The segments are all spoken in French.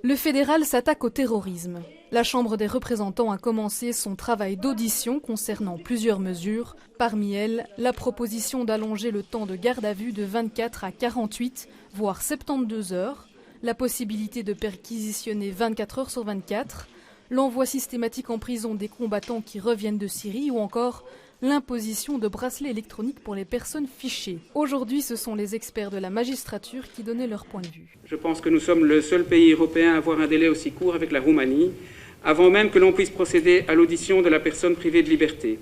Le fédéral s'attaque au terrorisme. La Chambre des représentants a commencé son travail d'audition concernant plusieurs mesures. Parmi elles, la proposition d'allonger le temps de garde à vue de 24 à 48, voire 72 heures, la possibilité de perquisitionner 24 heures sur 24, l'envoi systématique en prison des combattants qui reviennent de Syrie ou encore l'imposition de bracelets électroniques pour les personnes fichées. Aujourd'hui, ce sont les experts de la magistrature qui donnaient leur point de vue. Je pense que nous sommes le seul pays européen à avoir un délai aussi court avec la Roumanie, avant même que l'on puisse procéder à l'audition de la personne privée de liberté.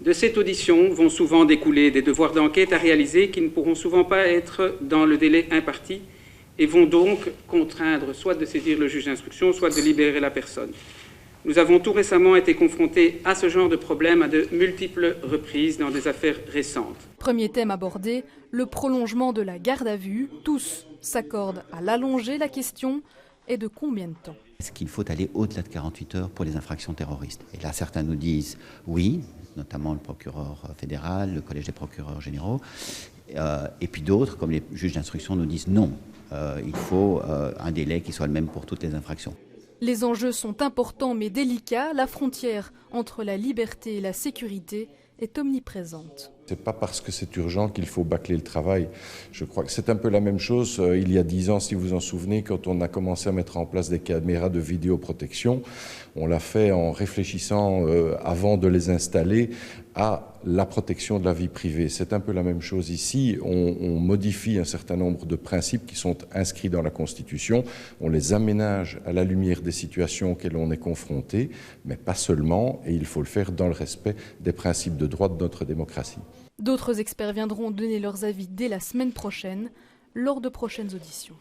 De cette audition vont souvent découler des devoirs d'enquête à réaliser qui ne pourront souvent pas être dans le délai imparti et vont donc contraindre soit de saisir le juge d'instruction, soit de libérer la personne. Nous avons tout récemment été confrontés à ce genre de problème à de multiples reprises dans des affaires récentes. Premier thème abordé, le prolongement de la garde à vue. Tous s'accordent à l'allonger. La question est de combien de temps ? Est-ce qu'il faut aller au-delà de 48 heures pour les infractions terroristes? Et là, certains nous disent oui, notamment le procureur fédéral, le collège des procureurs généraux. Et puis d'autres, comme les juges d'instruction, nous disent non. Il faut un délai qui soit le même pour toutes les infractions. Les enjeux sont importants mais délicats. La frontière entre la liberté et la sécurité est omniprésente. Ce n'est pas parce que c'est urgent qu'il faut bâcler le travail. Je crois que c'est un peu la même chose il y a 10 ans, si vous vous en souvenez, quand on a commencé à mettre en place des caméras de vidéoprotection. On l'a fait en réfléchissant, avant de les installer, à la protection de la vie privée. C'est un peu la même chose ici. On modifie un certain nombre de principes qui sont inscrits dans la Constitution. On les aménage à la lumière des situations auxquelles on est confronté, mais pas seulement, et il faut le faire dans le respect des principes de droit de notre démocratie. D'autres experts viendront donner leurs avis dès la semaine prochaine, lors de prochaines auditions.